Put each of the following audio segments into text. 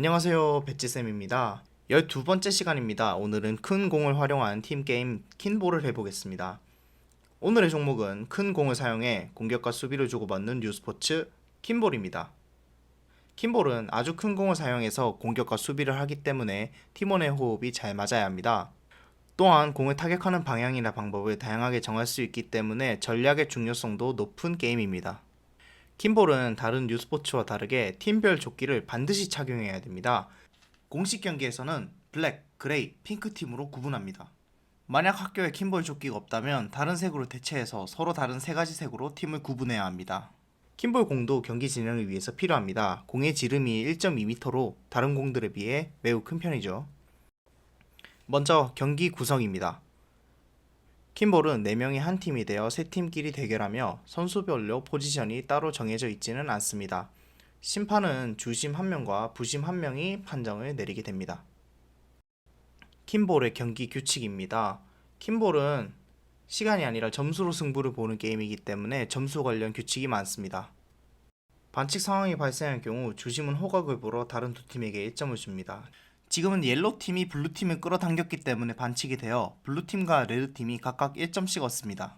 안녕하세요, 배지쌤입니다. 12번째 시간입니다. 오늘은 큰 공을 활용한 팀게임 킨볼을 해보겠습니다. 오늘의 종목은 큰 공을 사용해 공격과 수비를 주고받는 뉴스포츠 킨볼입니다. 킨볼은 아주 큰 공을 사용해서 공격과 수비를 하기 때문에 팀원의 호흡이 잘 맞아야 합니다. 또한 공을 타격하는 방향이나 방법을 다양하게 정할 수 있기 때문에 전략의 중요성도 높은 게임입니다. 킨볼은 다른 뉴스포츠와 다르게 팀별 조끼를 반드시 착용해야 됩니다. 공식 경기에서는 블랙, 그레이, 핑크 팀으로 구분합니다. 만약 학교에 킨볼 조끼가 없다면 다른 색으로 대체해서 서로 다른 세 가지 색으로 팀을 구분해야 합니다. 킨볼 공도 경기 진행을 위해서 필요합니다. 공의 지름이 1.2m로 다른 공들에 비해 매우 큰 편이죠. 먼저 경기 구성입니다. 킨볼은 4명이 한 팀이 되어 3팀끼리 대결하며 선수별로 포지션이 따로 정해져 있지는 않습니다. 심판은 주심 1명과 부심 1명이 판정을 내리게 됩니다. 킨볼의 경기 규칙입니다. 킨볼은 시간이 아니라 점수로 승부를 보는 게임이기 때문에 점수 관련 규칙이 많습니다. 반칙 상황이 발생할 경우 주심은 호각을 불어 다른 두 팀에게 1점을 줍니다. 지금은 옐로팀이 블루팀을 끌어당겼기 때문에 반칙이 되어 블루팀과 레드팀이 각각 1점씩 얻습니다.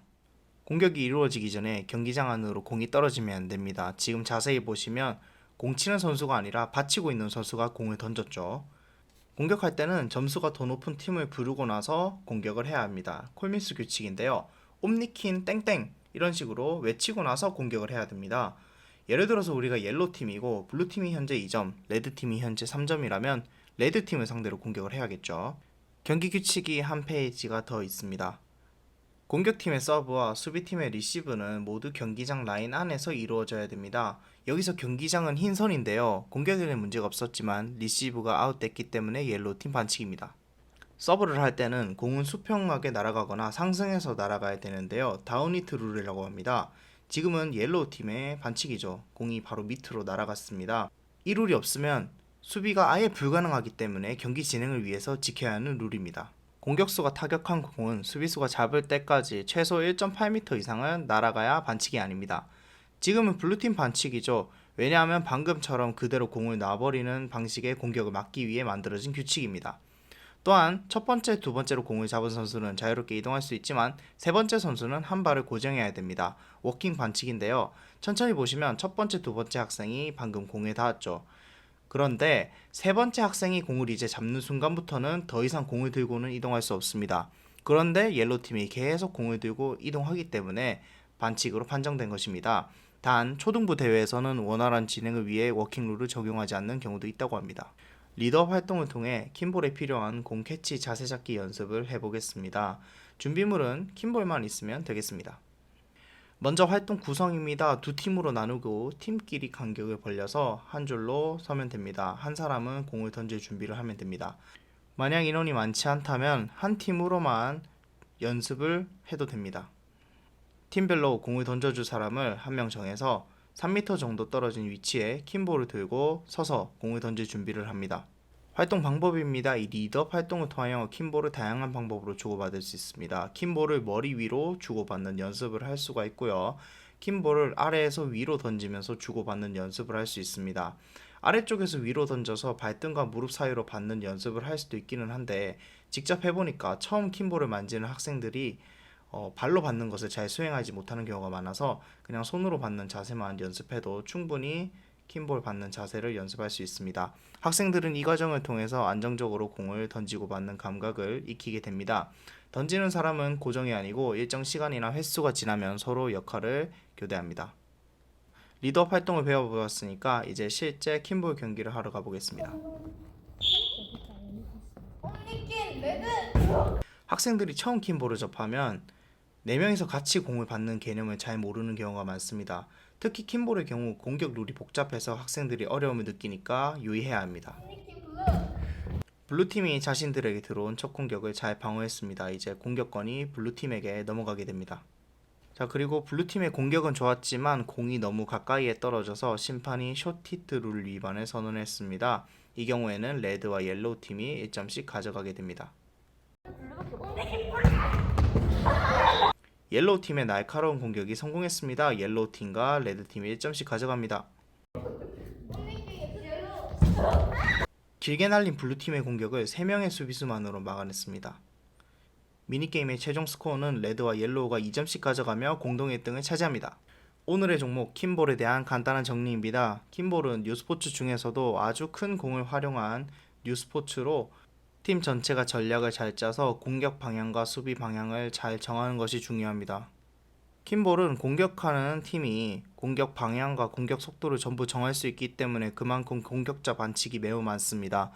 공격이 이루어지기 전에 경기장 안으로 공이 떨어지면 안됩니다. 지금 자세히 보시면 공 치는 선수가 아니라 받치고 있는 선수가 공을 던졌죠. 공격할 때는 점수가 더 높은 팀을 부르고 나서 공격을 해야 합니다. 콜미스 규칙인데요. 옴니킨 땡땡 이런 식으로 외치고 나서 공격을 해야 됩니다. 예를 들어서 우리가 옐로팀이고 블루팀이 현재 2점, 레드팀이 현재 3점이라면 레드팀을 상대로 공격을 해야겠죠. 경기 규칙이 한 페이지가 더 있습니다. 공격팀의 서브와 수비팀의 리시브는 모두 경기장 라인 안에서 이루어져야 됩니다. 여기서 경기장은 흰 선인데요. 공격에는 문제가 없었지만 리시브가 아웃됐기 때문에 옐로팀 반칙입니다. 서브를 할 때는 공은 수평하게 날아가거나 상승해서 날아가야 되는데요. 다운히트 룰이라고 합니다. 지금은 옐로우팀의 반칙이죠. 공이 바로 밑으로 날아갔습니다. 이 룰이 없으면 수비가 아예 불가능하기 때문에 경기 진행을 위해서 지켜야 하는 룰입니다. 공격수가 타격한 공은 수비수가 잡을 때까지 최소 1.8m 이상은 날아가야 반칙이 아닙니다. 지금은 블루팀 반칙이죠. 왜냐하면 방금처럼 그대로 공을 놔버리는 방식의 공격을 막기 위해 만들어진 규칙입니다. 또한 첫 번째, 두 번째로 공을 잡은 선수는 자유롭게 이동할 수 있지만 세 번째 선수는 한 발을 고정해야 됩니다. 워킹 반칙인데요. 천천히 보시면 첫 번째, 두 번째 학생이 방금 공에 닿았죠. 그런데 세 번째 학생이 공을 이제 잡는 순간부터는 더 이상 공을 들고는 이동할 수 없습니다. 그런데 옐로팀이 계속 공을 들고 이동하기 때문에 반칙으로 판정된 것입니다. 단 초등부 대회에서는 원활한 진행을 위해 워킹룰을 적용하지 않는 경우도 있다고 합니다. 리더업 활동을 통해 킨볼에 필요한 공 캐치 자세 잡기 연습을 해보겠습니다. 준비물은 킨볼만 있으면 되겠습니다. 먼저 활동 구성입니다. 두 팀으로 나누고 팀끼리 간격을 벌려서 한 줄로 서면 됩니다. 한 사람은 공을 던질 준비를 하면 됩니다. 만약 인원이 많지 않다면 한 팀으로만 연습을 해도 됩니다. 팀별로 공을 던져줄 사람을 한 명 정해서 3m 정도 떨어진 위치에 킨볼을 들고 서서 공을 던질 준비를 합니다. 활동 방법입니다. 이 리드업 활동을 통하여 킨볼을 다양한 방법으로 주고받을 수 있습니다. 킨볼을 머리 위로 주고받는 연습을 할 수가 있고요. 킨볼을 아래에서 위로 던지면서 주고받는 연습을 할 수 있습니다. 아래쪽에서 위로 던져서 발등과 무릎 사이로 받는 연습을 할 수도 있기는 한데 직접 해보니까 처음 킨볼을 만지는 학생들이 발로 받는 것을 잘 수행하지 못하는 경우가 많아서 그냥 손으로 받는 자세만 연습해도 충분히 킨볼 받는 자세를 연습할 수 있습니다. 학생들은 이 과정을 통해서 안정적으로 공을 던지고 받는 감각을 익히게 됩니다. 던지는 사람은 고정이 아니고 일정 시간이나 횟수가 지나면 서로 역할을 교대합니다. 리더업 활동을 배워보았으니까 이제 실제 킨볼 경기를 하러 가보겠습니다. 학생들이 처음 킨볼을 접하면 4명이서 같이 공을 받는 개념을 잘 모르는 경우가 많습니다. 특히 킨볼의 경우 공격 룰이 복잡해서 학생들이 어려움을 느끼니까 유의해야 합니다. 블루팀이 자신들에게 들어온 첫 공격을 잘 방어했습니다. 이제 공격권이 블루팀에게 넘어가게 됩니다. 자, 그리고 블루팀의 공격은 좋았지만 공이 너무 가까이에 떨어져서 심판이 숏히트 룰 위반을 선언했습니다. 이 경우에는 레드와 옐로우팀이 1점씩 가져가게 됩니다. 옐로우팀의 날카로운 공격이 성공했습니다. 옐로우팀과 레드팀이 1점씩 가져갑니다. 길게 날린 블루팀의 공격을 3명의 수비수만으로 막아냈습니다. 미니게임의 최종 스코어는 레드와 옐로우가 2점씩 가져가며 공동 1등을 차지합니다. 오늘의 종목 킨볼에 대한 간단한 정리입니다. 킨볼은 뉴스포츠 중에서도 아주 큰 공을 활용한 뉴스포츠로 팀 전체가 전략을 잘 짜서 공격 방향과 수비 방향을 잘 정하는 것이 중요합니다. 킨볼은 공격하는 팀이 공격 방향과 공격 속도를 전부 정할 수 있기 때문에 그만큼 공격자 반칙이 매우 많습니다.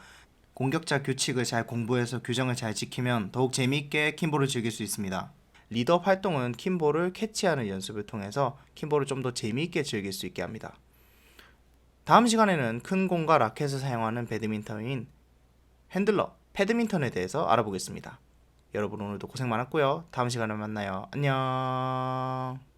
공격자 규칙을 잘 공부해서 규정을 잘 지키면 더욱 재미있게 킨볼을 즐길 수 있습니다. 리드업 활동은 킨볼을 캐치하는 연습을 통해서 킨볼을 좀 더 재미있게 즐길 수 있게 합니다. 다음 시간에는 큰 공과 라켓을 사용하는 배드민턴인 핸들러, 패드민턴에 대해서 알아보겠습니다. 여러분 오늘도 고생 많았고요. 다음 시간에 만나요. 안녕.